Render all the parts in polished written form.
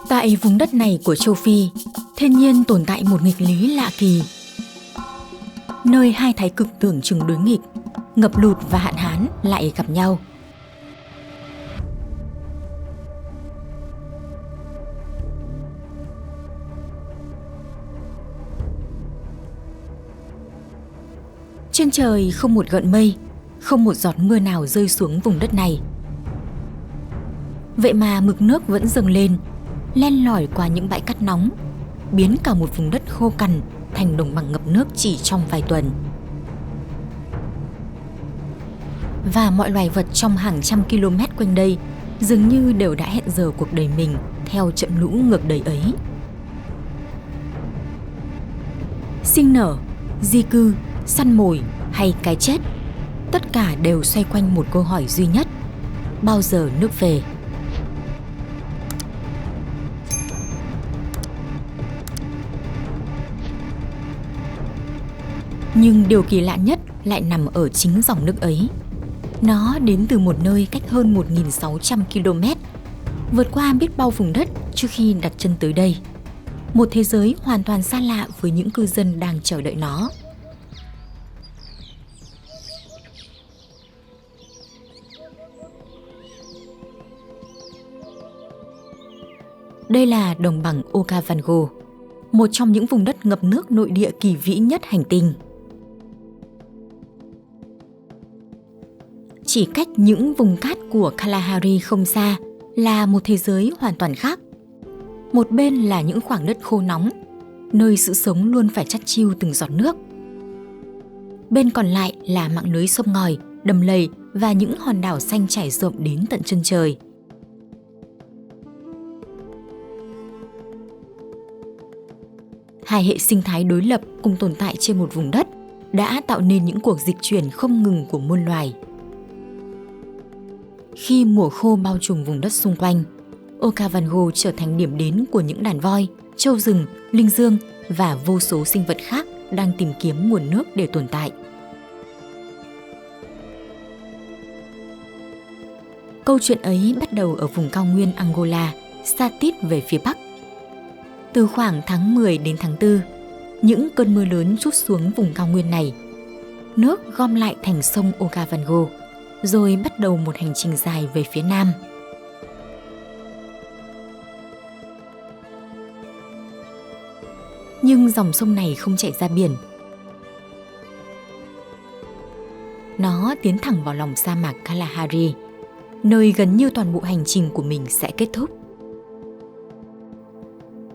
Tại vùng đất này của châu Phi, thiên nhiên tồn tại một nghịch lý lạ kỳ. Nơi hai thái cực tưởng chừng đối nghịch, ngập lụt và hạn hán lại gặp nhau. Trên trời không một gợn mây, không một giọt mưa nào rơi xuống vùng đất này. Vậy mà mực nước vẫn dâng lên, len lỏi qua những bãi cát nóng, biến cả một vùng đất khô cằn thành đồng bằng ngập nước chỉ trong vài tuần. Và mọi loài vật trong hàng trăm km quanh đây dường như đều đã hẹn giờ cuộc đời mình theo trận lũ ngược đời ấy. Sinh nở, di cư, săn mồi hay cái chết, tất cả đều xoay quanh một câu hỏi duy nhất: bao giờ nước về? Nhưng điều kỳ lạ nhất lại nằm ở chính dòng nước ấy. Nó đến từ một nơi cách hơn 1.600 km, vượt qua biết bao vùng đất trước khi đặt chân tới đây. Một thế giới hoàn toàn xa lạ với những cư dân đang chờ đợi nó. Đây là đồng bằng Okavango, một trong những vùng đất ngập nước nội địa kỳ vĩ nhất hành tinh. Chỉ cách những vùng cát của Kalahari không xa là một thế giới hoàn toàn khác. Một bên là những khoảng đất khô nóng, nơi sự sống luôn phải chắt chiu từng giọt nước. Bên còn lại là mạng lưới sông ngòi, đầm lầy và những hòn đảo xanh trải rộng đến tận chân trời. Hai hệ sinh thái đối lập cùng tồn tại trên một vùng đất đã tạo nên những cuộc dịch chuyển không ngừng của muôn loài. Khi mùa khô bao trùm vùng đất xung quanh, Okavango trở thành điểm đến của những đàn voi, trâu rừng, linh dương và vô số sinh vật khác đang tìm kiếm nguồn nước để tồn tại. Câu chuyện ấy bắt đầu ở vùng cao nguyên Angola, xa tít về phía bắc. Từ khoảng tháng 10 đến tháng 4, những cơn mưa lớn trút xuống vùng cao nguyên này. Nước gom lại thành sông Okavango, rồi bắt đầu một hành trình dài về phía nam. Nhưng dòng sông này không chảy ra biển. Nó tiến thẳng vào lòng sa mạc Kalahari, nơi gần như toàn bộ hành trình của mình sẽ kết thúc.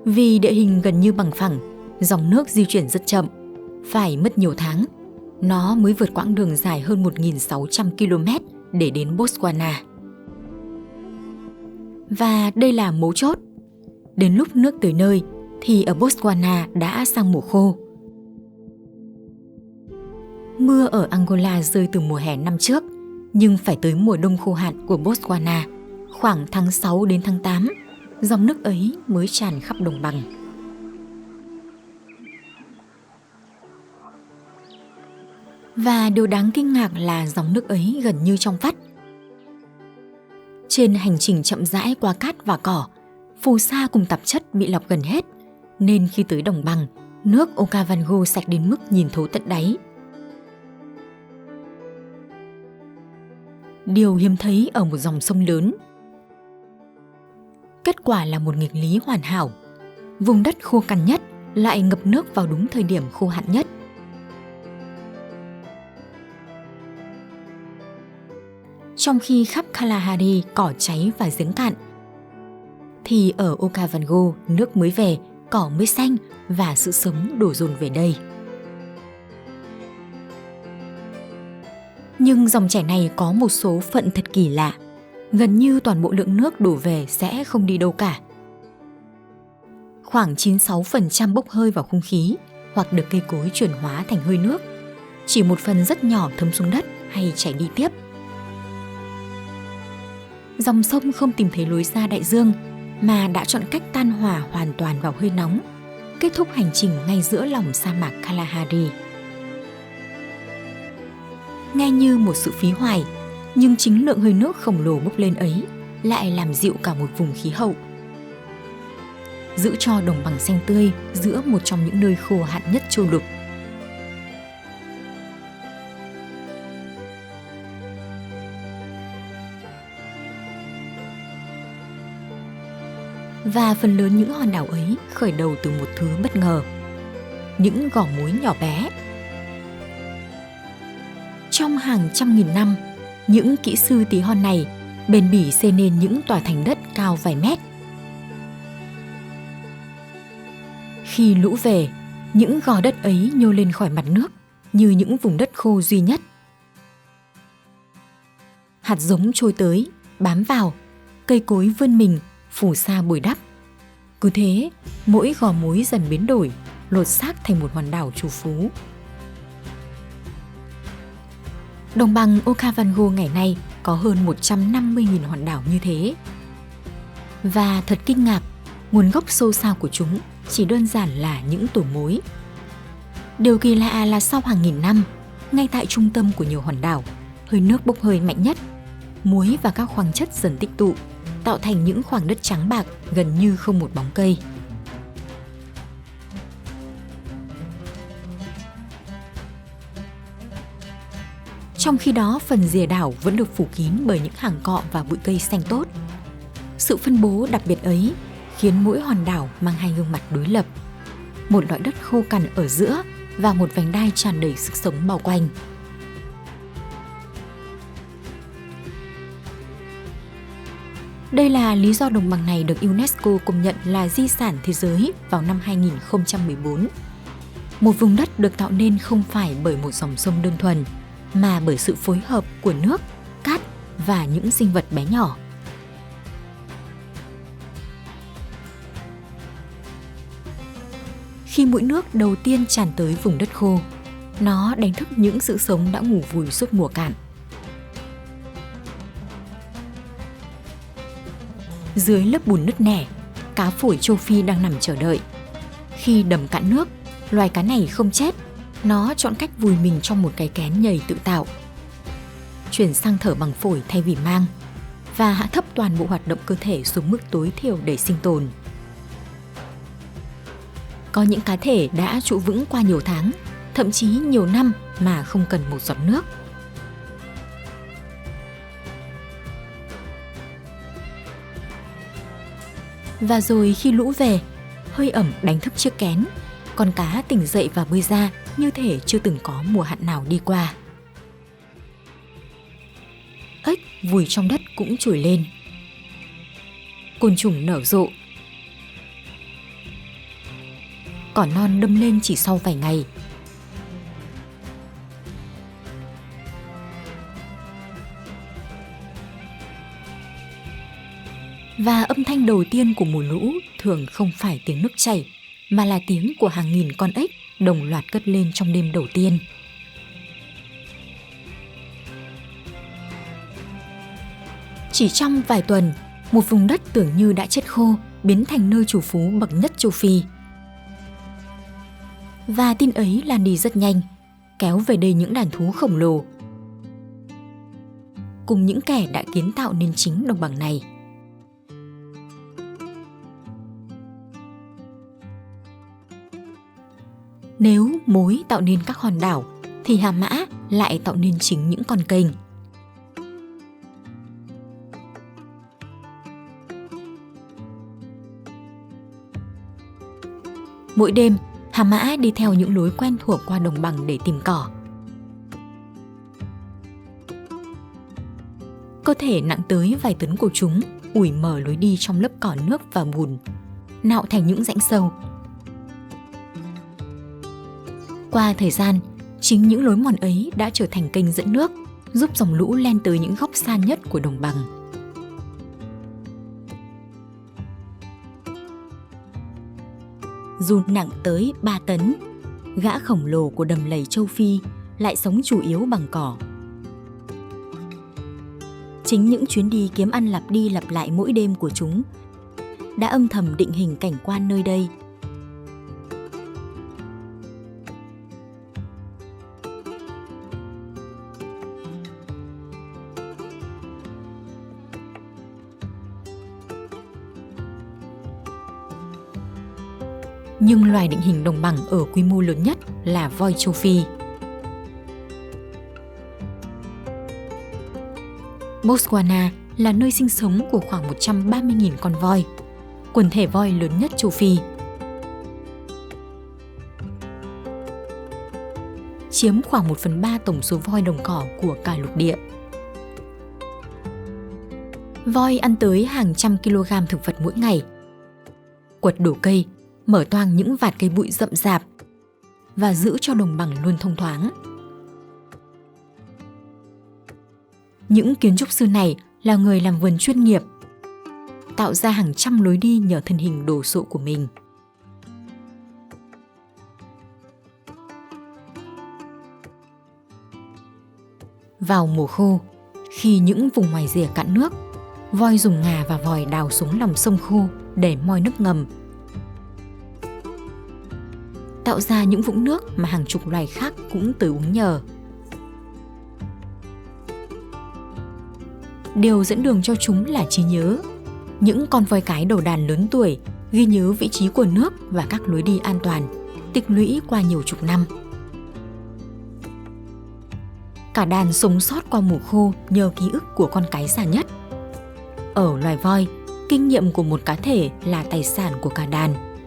Vì địa hình gần như bằng phẳng, dòng nước di chuyển rất chậm, phải mất nhiều tháng, nó mới vượt quãng đường dài hơn 1.600 km để đến Botswana. Và đây là mấu chốt. Đến lúc nước tới nơi thì ở Botswana đã sang mùa khô. Mưa ở Angola rơi từ mùa hè năm trước, nhưng phải tới mùa đông khô hạn của Botswana, khoảng tháng 6 đến tháng 8, dòng nước ấy mới tràn khắp đồng bằng. Và điều đáng kinh ngạc là dòng nước ấy gần như trong vắt. Trên hành trình chậm rãi qua cát và cỏ, phù sa cùng tạp chất bị lọc gần hết, nên khi tới đồng bằng, nước Okavango sạch đến mức nhìn thấu tận đáy. Điều hiếm thấy ở một dòng sông lớn. Kết quả là một nghịch lý hoàn hảo. Vùng đất khô cằn nhất lại ngập nước vào đúng thời điểm khô hạn nhất. Trong khi khắp Kalahari cỏ cháy và giếng cạn, thì ở Okavango nước mới về, cỏ mới xanh và sự sống đổ dồn về đây. Nhưng dòng chảy này có một số phận thật kỳ lạ. Gần như toàn bộ lượng nước đổ về sẽ không đi đâu cả. Khoảng 96% bốc hơi vào không khí hoặc được cây cối chuyển hóa thành hơi nước. Chỉ một phần rất nhỏ thấm xuống đất hay chảy đi tiếp. Dòng sông không tìm thấy lối ra đại dương mà đã chọn cách tan hòa hoàn toàn vào hơi nóng, kết thúc hành trình ngay giữa lòng sa mạc Kalahari. Nghe như một sự phí hoài, nhưng chính lượng hơi nước khổng lồ bốc lên ấy lại làm dịu cả một vùng khí hậu. giữ cho đồng bằng xanh tươi giữa một trong những nơi khô hạn nhất châu lục. Và phần lớn những hòn đảo ấy khởi đầu từ một thứ bất ngờ, những gò muối nhỏ bé. Trong hàng trăm nghìn năm, những kỹ sư tí hon này bền bỉ xây nên những tòa thành đất cao vài mét. Khi lũ về, những gò đất ấy nhô lên khỏi mặt nước như những vùng đất khô duy nhất. Hạt giống trôi tới, bám vào, cây cối vươn mình, phủ sa bồi đắp. Cứ thế, mỗi gò muối dần biến đổi, lột xác thành một hòn đảo trù phú. Đồng bằng Okavango ngày nay có hơn 150.000 hòn đảo như thế. Và thật kinh ngạc, nguồn gốc sâu xa của chúng chỉ đơn giản là những tổ mối. Điều kỳ lạ là sau hàng nghìn năm, ngay tại trung tâm của nhiều hòn đảo, hơi nước bốc hơi mạnh nhất, muối và các khoáng chất dần tích tụ, tạo thành những khoảng đất trắng bạc gần như không một bóng cây. Trong khi đó, phần rìa đảo vẫn được phủ kín bởi những hàng cọ và bụi cây xanh tốt. Sự phân bố đặc biệt ấy khiến mỗi hòn đảo mang hai gương mặt đối lập. Một loại đất khô cằn ở giữa và một vành đai tràn đầy sức sống bao quanh. Đây là lý do đồng bằng này được UNESCO công nhận là di sản thế giới vào năm 2014. Một vùng đất được tạo nên không phải bởi một dòng sông đơn thuần, mà bởi sự phối hợp của nước, cát và những sinh vật bé nhỏ. Khi mũi nước đầu tiên tràn tới vùng đất khô, nó đánh thức những sự sống đã ngủ vùi suốt mùa cạn. Dưới lớp bùn nứt nẻ, cá phổi châu Phi đang nằm chờ đợi. Khi đầm cạn nước, loài cá này không chết, nó chọn cách vùi mình trong một cái kén nhầy tự tạo. Chuyển sang thở bằng phổi thay vì mang, và hạ thấp toàn bộ hoạt động cơ thể xuống mức tối thiểu để sinh tồn. Có những cá thể đã trụ vững qua nhiều tháng, thậm chí nhiều năm mà không cần một giọt nước. Và rồi khi lũ về, hơi ẩm đánh thức chiếc kén, con cá tỉnh dậy và bơi ra như thể chưa từng có mùa hạn nào đi qua. Ếch vùi trong đất cũng trồi lên. Côn trùng nở rộ. Cỏ non đâm lên chỉ sau vài ngày. Và âm thanh đầu tiên của mùa lũ thường không phải tiếng nước chảy, mà là tiếng của hàng nghìn con ếch đồng loạt cất lên trong đêm đầu tiên. Chỉ trong vài tuần, một vùng đất tưởng như đã chết khô biến thành nơi trù phú bậc nhất châu Phi. Và tin ấy lan đi rất nhanh, kéo về đây những đàn thú khổng lồ, cùng những kẻ đã kiến tạo nên chính đồng bằng này. Nếu mối tạo nên các hòn đảo, thì Hà Mã lại tạo nên chính những con kênh. Mỗi đêm, Hà Mã đi theo những lối quen thuộc qua đồng bằng để tìm cỏ. Cơ thể nặng tới vài tấn của chúng ủi mở lối đi trong lớp cỏ nước và bùn, nạo thành những rãnh sâu. Qua thời gian, chính những lối mòn ấy đã trở thành kênh dẫn nước, giúp dòng lũ len tới những góc xa nhất của đồng bằng. Dù nặng tới 3 tấn, gã khổng lồ của đầm lầy châu Phi lại sống chủ yếu bằng cỏ. Chính những chuyến đi kiếm ăn lặp đi lặp lại mỗi đêm của chúng đã âm thầm định hình cảnh quan nơi đây. Nhưng loài định hình đồng bằng ở quy mô lớn nhất là voi châu Phi. Botswana là nơi sinh sống của khoảng 130.000 con voi, quần thể voi lớn nhất châu Phi. Chiếm khoảng 1/3 tổng số voi đồng cỏ của cả lục địa. Voi ăn tới hàng trăm kg thực vật mỗi ngày, quật đổ cây, mở toang những vạt cây bụi rậm rạp và giữ cho đồng bằng luôn thông thoáng. Những kiến trúc sư này là người làm vườn chuyên nghiệp, tạo ra hàng trăm lối đi nhờ thân hình đồ sộ của mình. Vào mùa khô, khi những vùng ngoài rìa cạn nước, voi dùng ngà và vòi đào xuống lòng sông khô để moi nước ngầm, tạo ra những vũng nước mà hàng chục loài khác cũng tới uống nhờ. Điều dẫn đường cho chúng là trí nhớ. Những con voi cái đầu đàn lớn tuổi ghi nhớ vị trí của nước và các lối đi an toàn, tích lũy qua nhiều chục năm. Cả đàn sống sót qua mùa khô nhờ ký ức của con cái già nhất. Ở loài voi, kinh nghiệm của một cá thể là tài sản của cả đàn.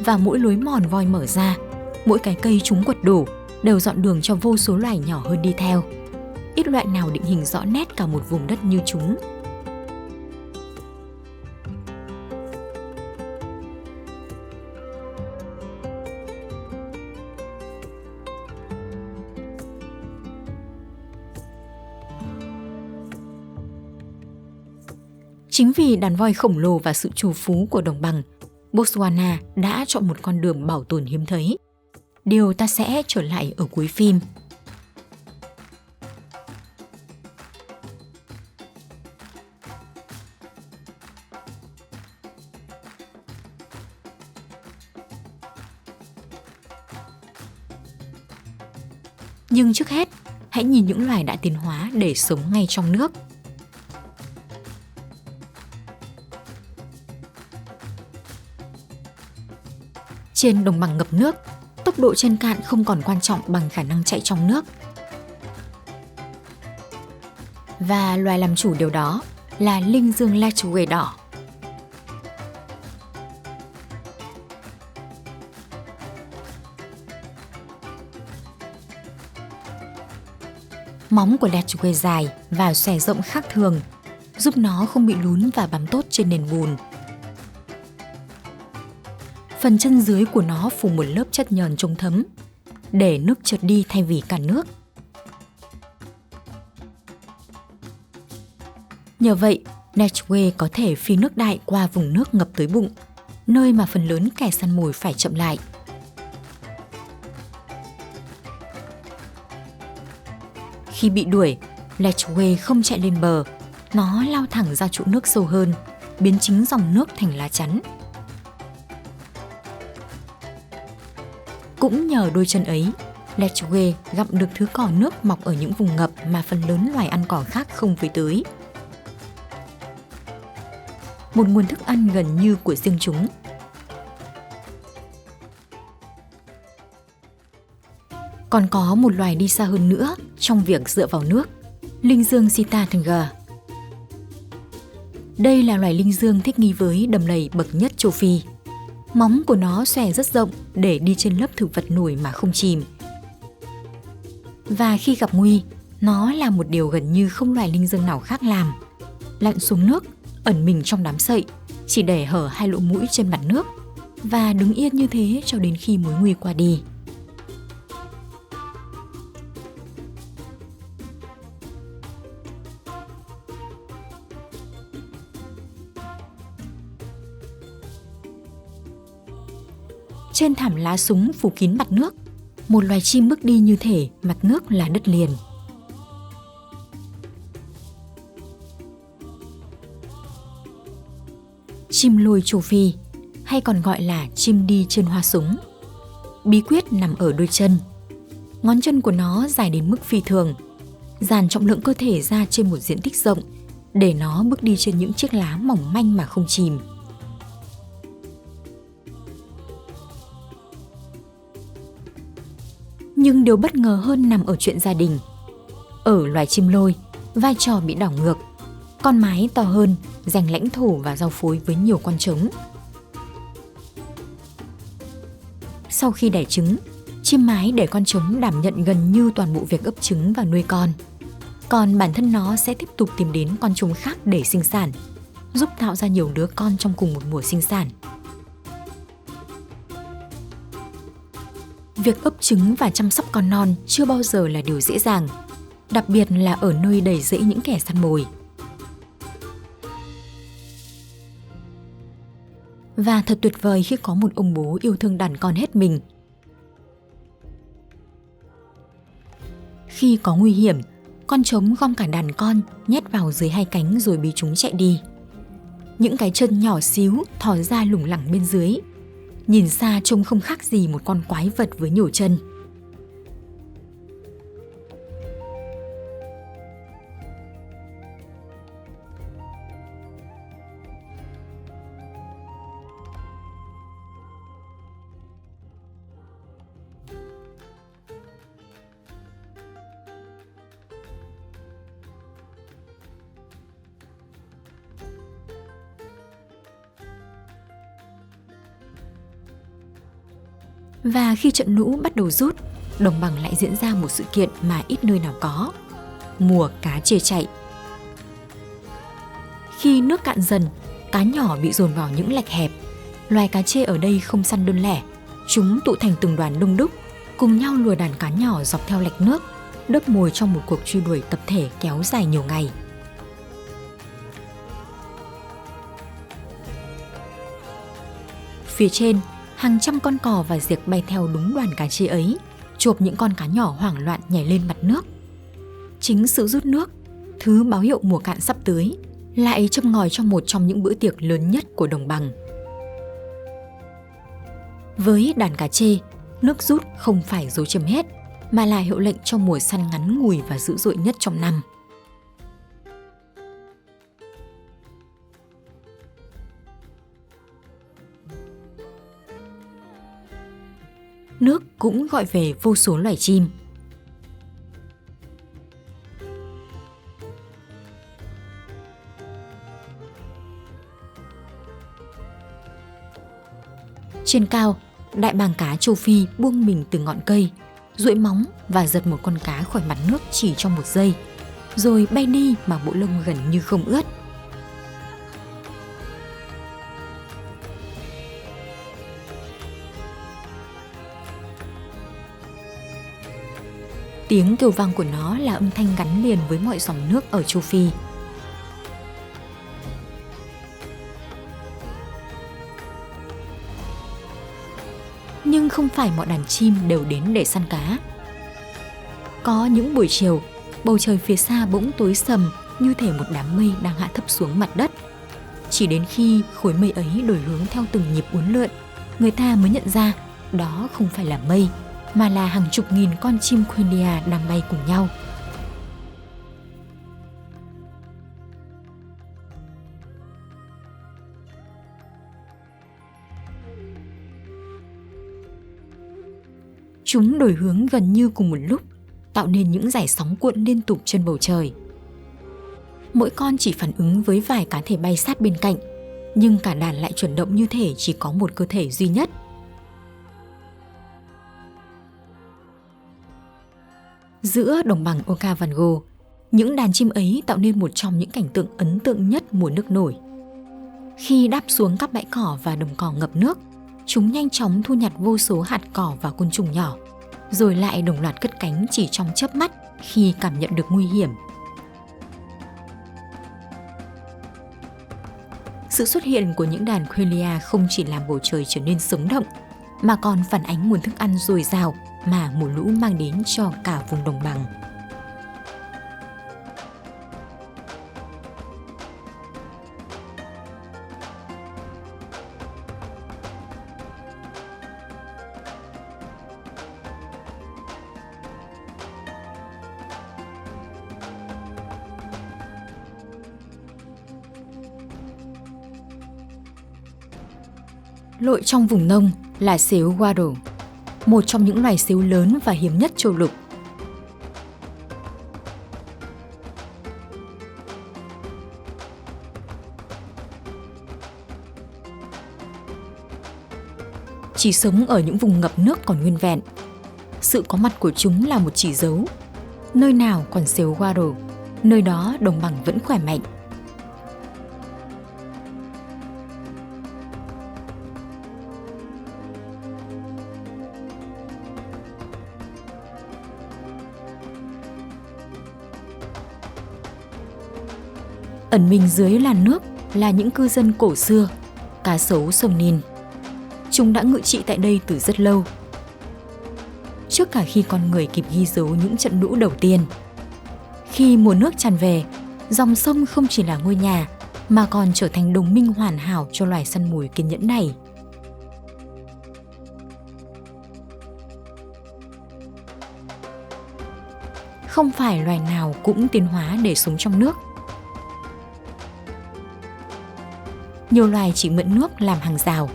Và mỗi lối mòn voi mở ra, mỗi cái cây chúng quật đổ đều dọn đường cho vô số loài nhỏ hơn đi theo. Ít loại nào định hình rõ nét cả một vùng đất như chúng. Chính vì đàn voi khổng lồ và sự trù phú của đồng bằng, Botswana đã chọn một con đường bảo tồn hiếm thấy. Điều ta sẽ trở lại ở cuối phim. Nhưng trước hết, hãy nhìn những loài đã tiến hóa để sống ngay trong nước. Trên đồng bằng ngập nước, tốc độ trên cạn không còn quan trọng bằng khả năng chạy trong nước. Và loài làm chủ điều đó là linh dương lechwe đỏ. Móng của lechwe dài và xòe rộng khác thường, giúp nó không bị lún và bám tốt trên nền bùn. Phần chân dưới của nó phủ một lớp chất nhờn chống thấm, để nước trượt đi thay vì cản nước. Nhờ vậy, lechwe có thể phi nước đại qua vùng nước ngập tới bụng, nơi mà phần lớn kẻ săn mồi phải chậm lại. Khi bị đuổi, lechwe không chạy lên bờ, nó lao thẳng ra chỗ nước sâu hơn, biến chính dòng nước thành lá chắn. Cũng nhờ đôi chân ấy, lechwe gặm được thứ cỏ nước mọc ở những vùng ngập mà phần lớn loài ăn cỏ khác không với tới. Một nguồn thức ăn gần như của riêng chúng. Còn có một loài đi xa hơn nữa trong việc dựa vào nước, linh dương sita tengger. Đây là loài linh dương thích nghi với đầm lầy bậc nhất châu Phi. Móng của nó xòe rất rộng để đi trên lớp thực vật nổi mà không chìm. Và khi gặp nguy, nó làm một điều gần như không loài linh dương nào khác làm. Lặn xuống nước, ẩn mình trong đám sậy, chỉ để hở hai lỗ mũi trên mặt nước và đứng yên như thế cho đến khi mối nguy qua đi. Trên thảm lá súng phủ kín mặt nước, một loài chim bước đi như thể mặt nước là đất liền. Chim lôi châu Phi, hay còn gọi là chim đi trên hoa súng. Bí quyết nằm ở đôi chân. Ngón chân của nó dài đến mức phi thường, dàn trọng lượng cơ thể ra trên một diện tích rộng để nó bước đi trên những chiếc lá mỏng manh mà không chìm. Nhưng điều bất ngờ hơn nằm ở chuyện gia đình. Ở loài chim lôi, vai trò bị đảo ngược. Con mái to hơn, giành lãnh thổ và giao phối với nhiều con trống. Sau khi đẻ trứng, chim mái để con trống đảm nhận gần như toàn bộ việc ấp trứng và nuôi con. Còn bản thân nó sẽ tiếp tục tìm đến con trống khác để sinh sản, giúp tạo ra nhiều đứa con trong cùng một mùa sinh sản. Việc ấp trứng và chăm sóc con non chưa bao giờ là điều dễ dàng, đặc biệt là ở nơi đầy rẫy những kẻ săn mồi. Và thật tuyệt vời khi có một ông bố yêu thương đàn con hết mình. Khi có nguy hiểm, con trống gom cả đàn con nhét vào dưới hai cánh rồi bí chúng chạy đi. Những cái chân nhỏ xíu thò ra lủng lẳng bên dưới. Nhìn xa trông không khác gì một con quái vật với nhiều chân. Và khi trận lũ bắt đầu rút, đồng bằng lại diễn ra một sự kiện mà ít nơi nào có: mùa cá chê chạy. Khi nước cạn dần, cá nhỏ bị dồn vào những lạch hẹp. Loài cá chê ở đây không săn đơn lẻ, chúng tụ thành từng đoàn đông đúc, cùng nhau lùa đàn cá nhỏ dọc theo lạch nước, đớp mồi trong một cuộc truy đuổi tập thể kéo dài nhiều ngày. Phía trên, hàng trăm con cò và diệc bay theo đúng đoàn cá chê ấy, chộp những con cá nhỏ hoảng loạn nhảy lên mặt nước. Chính sự rút nước, thứ báo hiệu mùa cạn sắp tới, lại châm ngòi cho một trong những bữa tiệc lớn nhất của đồng bằng. Với đàn cá chê, nước rút không phải dấu chấm hết, mà là hiệu lệnh cho mùa săn ngắn ngủi và dữ dội nhất trong năm. Nước cũng gọi về vô số loài chim. Trên cao, đại bàng cá châu Phi buông mình từ ngọn cây, duỗi móng và giật một con cá khỏi mặt nước chỉ trong một giây, rồi bay đi mà bộ lông gần như không ướt. Tiếng kêu vang của nó là âm thanh gắn liền với mọi dòng nước ở châu Phi. Nhưng không phải mọi đàn chim đều đến để săn cá. Có những buổi chiều, bầu trời phía xa bỗng tối sầm như thể một đám mây đang hạ thấp xuống mặt đất. Chỉ đến khi khối mây ấy đổi hướng theo từng nhịp uốn lượn, người ta mới nhận ra đó không phải là mây, mà là hàng chục nghìn con chim Quelea đang bay cùng nhau. Chúng đổi hướng gần như cùng một lúc, tạo nên những dải sóng cuộn liên tục trên bầu trời. Mỗi con chỉ phản ứng với vài cá thể bay sát bên cạnh, nhưng cả đàn lại chuyển động như thể chỉ có một cơ thể duy nhất. Giữa đồng bằng Okavango, những đàn chim ấy tạo nên một trong những cảnh tượng ấn tượng nhất mùa nước nổi. Khi đáp xuống các bãi cỏ và đồng cỏ ngập nước, chúng nhanh chóng thu nhặt vô số hạt cỏ và côn trùng nhỏ, rồi lại đồng loạt cất cánh chỉ trong chớp mắt khi cảm nhận được nguy hiểm. Sự xuất hiện của những đàn Quelea không chỉ làm bầu trời trở nên sống động, mà còn phản ánh nguồn thức ăn dồi dào mà mùa lũ mang đến cho cả vùng đồng bằng. Lội trong vùng nông là xếu Wado. một trong những loài sếu lớn và hiếm nhất châu lục. Chỉ sống ở những vùng ngập nước còn nguyên vẹn. Sự có mặt của chúng là một chỉ dấu. Nơi nào còn sếu Waro, nơi đó đồng bằng vẫn khỏe mạnh. Ẩn mình dưới làn nước là những cư dân cổ xưa, cá sấu sông Nin. Chúng đã ngự trị tại đây từ rất lâu, trước cả khi con người kịp ghi dấu những trận lũ đầu tiên. Khi mùa nước tràn về, dòng sông không chỉ là ngôi nhà mà còn trở thành đồng minh hoàn hảo cho loài săn mồi kiên nhẫn này. Không phải loài nào cũng tiến hóa để sống trong nước. Nhiều loài chỉ mượn nước làm hàng rào.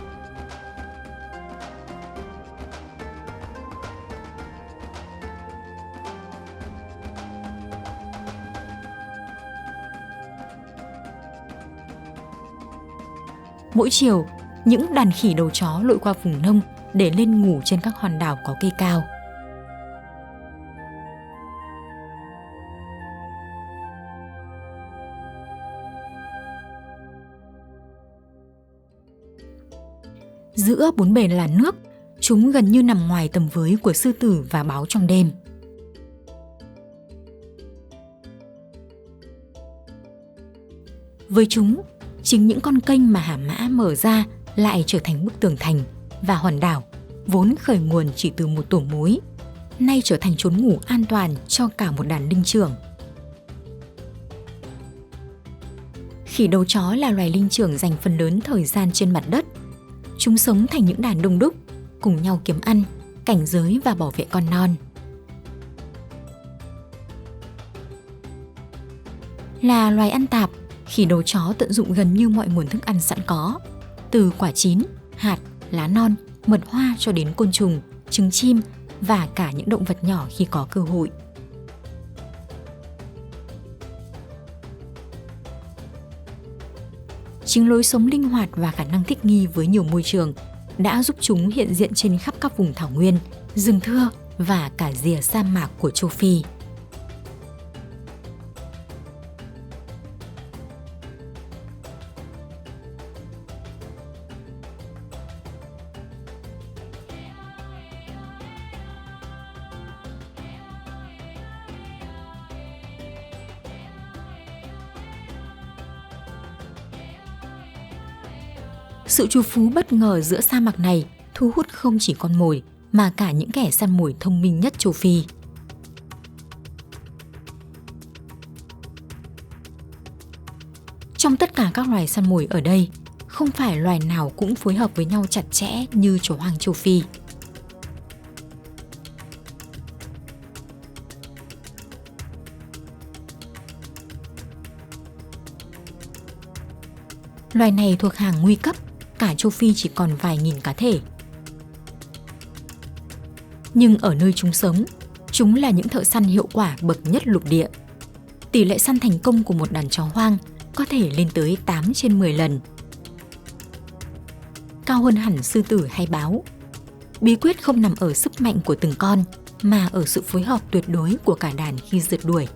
Mỗi chiều, những đàn khỉ đầu chó lội qua vùng nông để lên ngủ trên các hòn đảo có cây cao. Giữa bốn bề là nước, chúng gần như nằm ngoài tầm với của sư tử và báo trong đêm. Với chúng, chính những con kênh mà Hà Mã mở ra lại trở thành bức tường thành, và hòn đảo, vốn khởi nguồn chỉ từ một tổ mối, nay trở thành chốn ngủ an toàn cho cả một đàn linh trưởng. Khỉ đầu chó là loài linh trưởng dành phần lớn thời gian trên mặt đất. Chúng sống thành những đàn đông đúc, cùng nhau kiếm ăn, cảnh giới và bảo vệ con non. Là loài ăn tạp, khỉ đầu chó tận dụng gần như mọi nguồn thức ăn sẵn có, từ quả chín, hạt, lá non, mật hoa cho đến côn trùng, trứng chim và cả những động vật nhỏ khi có cơ hội. Chính lối sống linh hoạt và khả năng thích nghi với nhiều môi trường đã giúp chúng hiện diện trên khắp các vùng thảo nguyên, rừng thưa và cả rìa sa mạc của châu Phi. Sự trù phú bất ngờ giữa sa mạc này thu hút không chỉ con mồi mà cả những kẻ săn mồi thông minh nhất châu Phi. Trong tất cả các loài săn mồi ở đây, không phải loài nào cũng phối hợp với nhau chặt chẽ như chó hoang châu Phi. Loài này thuộc hàng nguy cấp, cả châu Phi chỉ còn vài nghìn cá thể. Nhưng ở nơi chúng sống, chúng là những thợ săn hiệu quả bậc nhất lục địa. Tỷ lệ săn thành công của một đàn chó hoang có thể lên tới 8 trên 10 lần. Cao hơn hẳn sư tử hay báo. Bí quyết không nằm ở sức mạnh của từng con, mà ở sự phối hợp tuyệt đối của cả đàn khi rượt đuổi.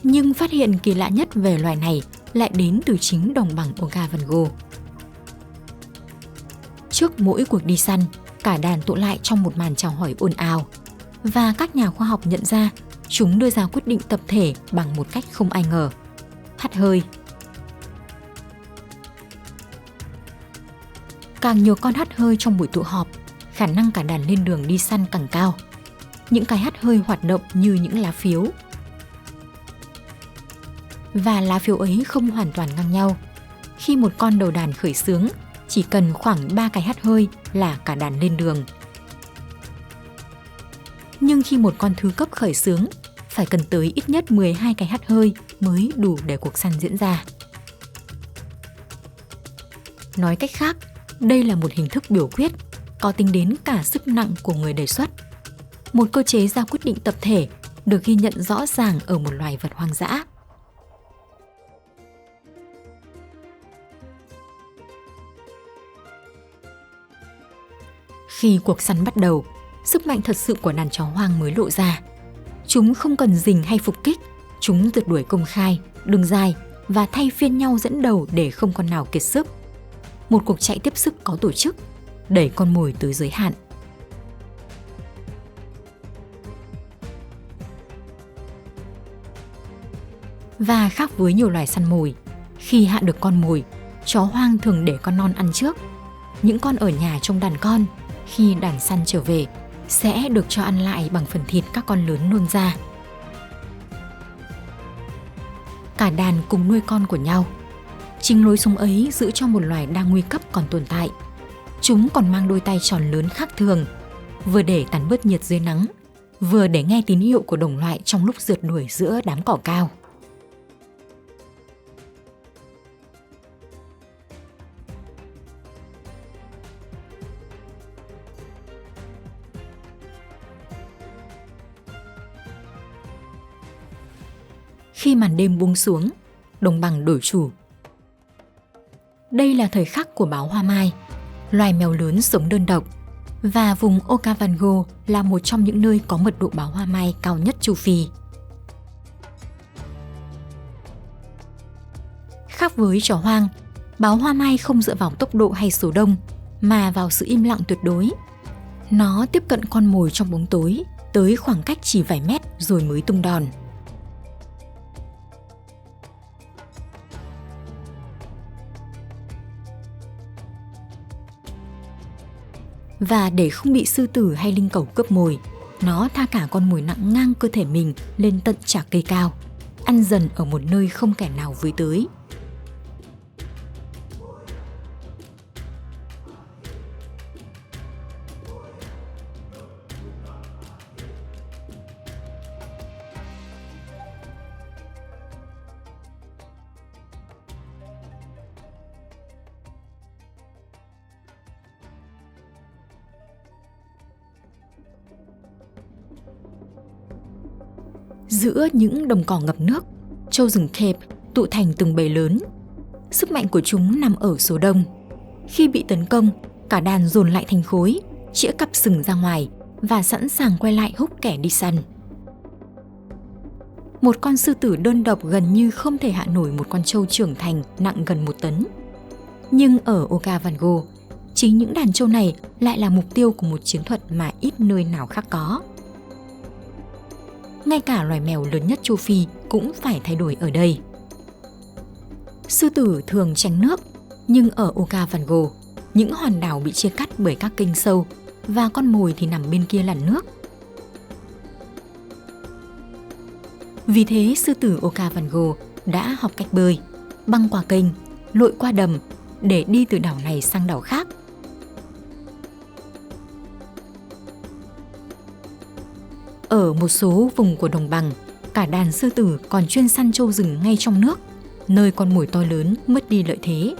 Nhưng phát hiện kỳ lạ nhất về loài này lại đến từ chính đồng bằng Okavango. Trước mỗi cuộc đi săn, cả đàn tụ lại trong một màn chào hỏi ồn ào, và các nhà khoa học nhận ra chúng đưa ra quyết định tập thể bằng một cách không ai ngờ: hắt hơi. Càng nhiều con hắt hơi trong buổi tụ họp, khả năng cả đàn lên đường đi săn càng cao. Những cái hắt hơi hoạt động như những lá phiếu. Và lá phiếu ấy không hoàn toàn ngang nhau. Khi một con đầu đàn khởi xướng, chỉ cần khoảng 3 cái hắt hơi là cả đàn lên đường. Nhưng khi một con thứ cấp khởi xướng, phải cần tới ít nhất 12 cái hắt hơi mới đủ để cuộc săn diễn ra. Nói cách khác, đây là một hình thức biểu quyết, có tính đến cả sức nặng của người đề xuất. Một cơ chế ra quyết định tập thể được ghi nhận rõ ràng ở một loài vật hoang dã. Khi cuộc săn bắt đầu, sức mạnh thật sự của đàn chó hoang mới lộ ra. Chúng không cần rình hay phục kích, chúng rượt đuổi công khai, đường dài và thay phiên nhau dẫn đầu để không con nào kiệt sức. Một cuộc chạy tiếp sức có tổ chức, đẩy con mồi tới giới hạn. Và khác với nhiều loài săn mồi, khi hạ được con mồi, chó hoang thường để con non ăn trước. Những con ở nhà trong đàn con, khi đàn săn trở về, sẽ được cho ăn lại bằng phần thịt các con lớn nôn ra. Cả đàn cùng nuôi con của nhau. Chính lối sống ấy giữ cho một loài đang nguy cấp còn tồn tại. Chúng còn mang đôi tay tròn lớn khác thường, vừa để tán bớt nhiệt dưới nắng, vừa để nghe tín hiệu của đồng loại trong lúc rượt đuổi giữa đám cỏ cao. Khi màn đêm buông xuống, đồng bằng đổi chủ. Đây là thời khắc của báo hoa mai, loài mèo lớn sống đơn độc, và vùng Okavango là một trong những nơi có mật độ báo hoa mai cao nhất châu Phi. Khác với chó hoang, báo hoa mai không dựa vào tốc độ hay số đông, mà vào sự im lặng tuyệt đối. Nó tiếp cận con mồi trong bóng tối, tới khoảng cách chỉ vài mét rồi mới tung đòn. Và để không bị sư tử hay linh cẩu cướp mồi, nó tha cả con mồi nặng ngang cơ thể mình lên tận chạc cây cao, ăn dần ở một nơi không kẻ nào với tới. Giữa những đồng cỏ ngập nước, trâu rừng Cape tụ thành từng bầy lớn. Sức mạnh của chúng nằm ở số đông. Khi bị tấn công, cả đàn dồn lại thành khối, chĩa cặp sừng ra ngoài và sẵn sàng quay lại húc kẻ đi săn. Một con sư tử đơn độc gần như không thể hạ nổi một con trâu trưởng thành nặng gần 1 tấn. Nhưng ở Okavango, chính những đàn trâu này lại là mục tiêu của một chiến thuật mà ít nơi nào khác có. Ngay cả loài mèo lớn nhất châu Phi cũng phải thay đổi ở đây. Sư tử thường tránh nước, nhưng ở Okavango, những hòn đảo bị chia cắt bởi các kênh sâu và con mồi thì nằm bên kia làn nước. Vì thế, sư tử Okavango đã học cách bơi, băng qua kênh, lội qua đầm để đi từ đảo này sang đảo khác. Ở một số vùng của đồng bằng, cả đàn sư tử còn chuyên săn trâu rừng ngay trong nước, nơi con mồi to lớn mất đi lợi thế.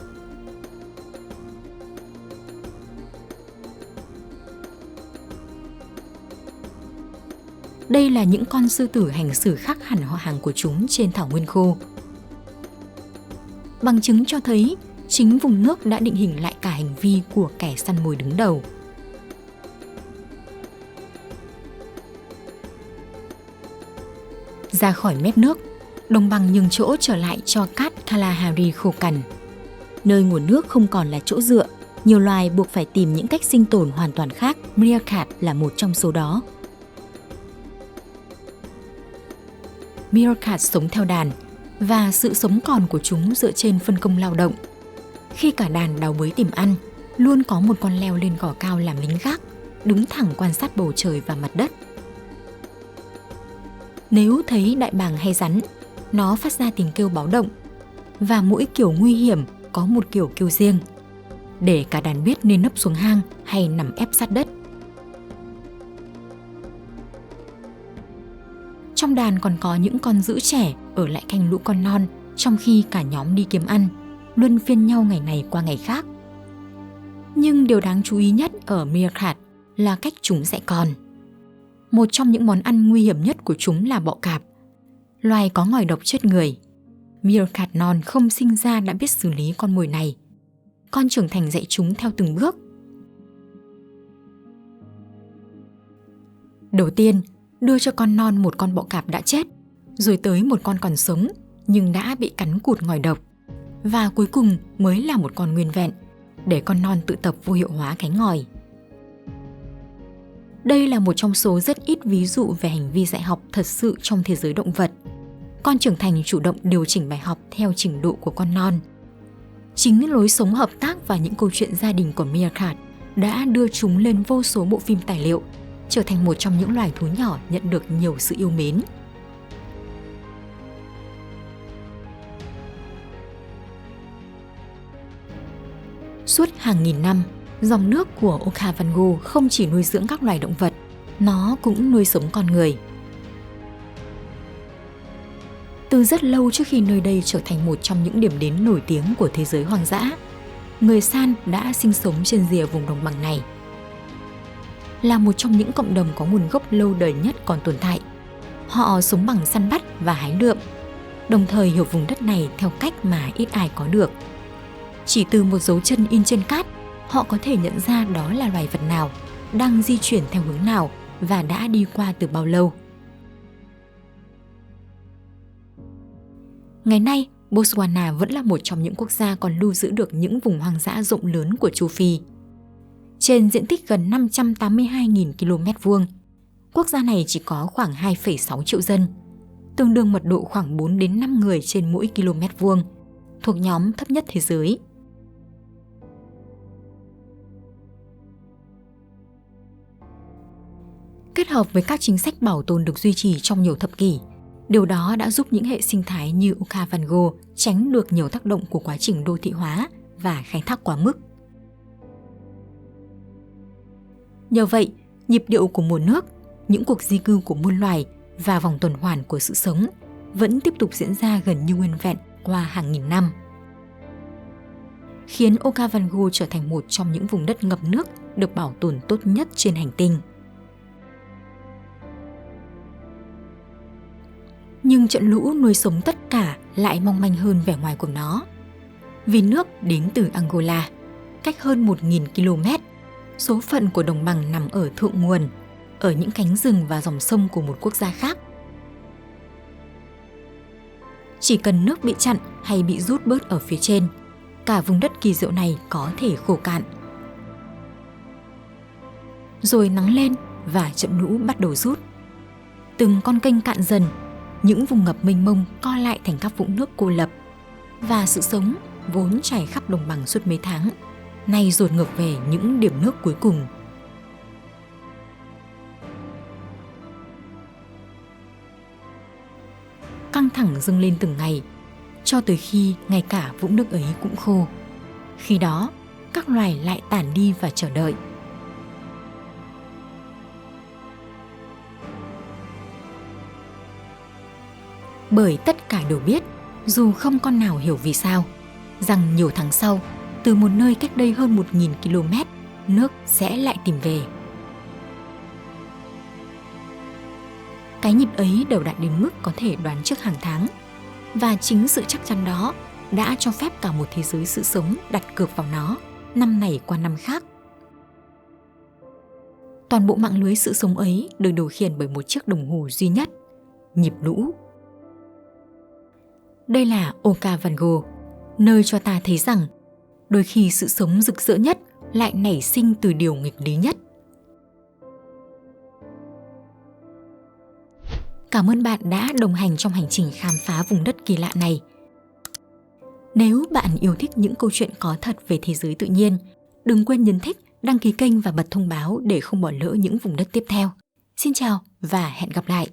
Đây là những con sư tử hành xử khác hẳn họ hàng của chúng trên thảo nguyên khô. Bằng chứng cho thấy chính vùng nước đã định hình lại cả hành vi của kẻ săn mồi đứng đầu. Ra khỏi mép nước, đồng bằng nhường chỗ trở lại cho cát Kalahari khô cằn. Nơi nguồn nước không còn là chỗ dựa, nhiều loài buộc phải tìm những cách sinh tồn hoàn toàn khác. Meerkat là một trong số đó. Meerkat sống theo đàn, và sự sống còn của chúng dựa trên phân công lao động. Khi cả đàn đào bới tìm ăn, luôn có một con leo lên gò cao làm lính gác, đứng thẳng quan sát bầu trời và mặt đất. Nếu thấy đại bàng hay rắn, nó phát ra tiếng kêu báo động, và mỗi kiểu nguy hiểm có một kiểu kêu riêng, để cả đàn biết nên nấp xuống hang hay nằm ép sát đất. Trong đàn còn có những con dữ trẻ ở lại canh lũ con non, trong khi cả nhóm đi kiếm ăn, luân phiên nhau ngày này qua ngày khác. Nhưng điều đáng chú ý nhất ở meerkat là cách chúng sẽ con. Một trong những món ăn nguy hiểm nhất của chúng là bọ cạp, loài có ngòi độc chết người. Meerkat non không sinh ra đã biết xử lý con mồi này. Con trưởng thành dạy chúng theo từng bước. Đầu tiên, đưa cho con non một con bọ cạp đã chết, rồi tới một con còn sống nhưng đã bị cắn cụt ngòi độc. Và cuối cùng mới là một con nguyên vẹn, để con non tự tập vô hiệu hóa cánh ngòi. Đây là một trong số rất ít ví dụ về hành vi dạy học thật sự trong thế giới động vật. Con trưởng thành chủ động điều chỉnh bài học theo trình độ của con non. Chính lối sống hợp tác và những câu chuyện gia đình của meerkat đã đưa chúng lên vô số bộ phim tài liệu, trở thành một trong những loài thú nhỏ nhận được nhiều sự yêu mến. Suốt hàng nghìn năm, dòng nước của Okavango không chỉ nuôi dưỡng các loài động vật, nó cũng nuôi sống con người. Từ rất lâu trước khi nơi đây trở thành một trong những điểm đến nổi tiếng của thế giới hoang dã, người San đã sinh sống trên rìa vùng đồng bằng này. Là một trong những cộng đồng có nguồn gốc lâu đời nhất còn tồn tại, họ sống bằng săn bắt và hái lượm, đồng thời hiểu vùng đất này theo cách mà ít ai có được. Chỉ từ một dấu chân in trên cát, họ có thể nhận ra đó là loài vật nào, đang di chuyển theo hướng nào và đã đi qua từ bao lâu. Ngày nay, Botswana vẫn là một trong những quốc gia còn lưu giữ được những vùng hoang dã rộng lớn của châu Phi. Trên diện tích gần 582.000 km², quốc gia này chỉ có khoảng 2,6 triệu dân, tương đương mật độ khoảng 4 đến 5 người trên mỗi km², thuộc nhóm thấp nhất thế giới. Kết hợp với các chính sách bảo tồn được duy trì trong nhiều thập kỷ, điều đó đã giúp những hệ sinh thái như Okavango tránh được nhiều tác động của quá trình đô thị hóa và khai thác quá mức. Nhờ vậy, nhịp điệu của mùa nước, những cuộc di cư của muôn loài và vòng tuần hoàn của sự sống vẫn tiếp tục diễn ra gần như nguyên vẹn qua hàng nghìn năm, khiến Okavango trở thành một trong những vùng đất ngập nước được bảo tồn tốt nhất trên hành tinh. Nhưng trận lũ nuôi sống tất cả lại mong manh hơn vẻ ngoài của nó. Vì nước đến từ Angola, cách hơn 1.000 km, số phận của đồng bằng nằm ở thượng nguồn, ở những cánh rừng và dòng sông của một quốc gia khác. Chỉ cần nước bị chặn hay bị rút bớt ở phía trên, cả vùng đất kỳ diệu này có thể khô cạn. Rồi nắng lên và trận lũ bắt đầu rút. Từng con kênh cạn dần, những vùng ngập mênh mông co lại thành các vũng nước cô lập, và sự sống vốn trải khắp đồng bằng suốt mấy tháng, nay dồn ngược về những điểm nước cuối cùng. Căng thẳng dâng lên từng ngày, cho tới khi ngay cả vũng nước ấy cũng khô. Khi đó, các loài lại tản đi và chờ đợi. Bởi tất cả đều biết, dù không con nào hiểu vì sao, rằng nhiều tháng sau, từ một nơi cách đây hơn 1.000 km, nước sẽ lại tìm về. Cái nhịp ấy đều đặn đến mức có thể đoán trước hàng tháng, và chính sự chắc chắn đó đã cho phép cả một thế giới sự sống đặt cược vào nó, năm này qua năm khác. Toàn bộ mạng lưới sự sống ấy được điều khiển bởi một chiếc đồng hồ duy nhất, nhịp lũ. Đây là Okavango, nơi cho ta thấy rằng đôi khi sự sống rực rỡ nhất lại nảy sinh từ điều nghịch lý nhất. Cảm ơn bạn đã đồng hành trong hành trình khám phá vùng đất kỳ lạ này. Nếu bạn yêu thích những câu chuyện có thật về thế giới tự nhiên, đừng quên nhấn thích, đăng ký kênh và bật thông báo để không bỏ lỡ những vùng đất tiếp theo. Xin chào và hẹn gặp lại!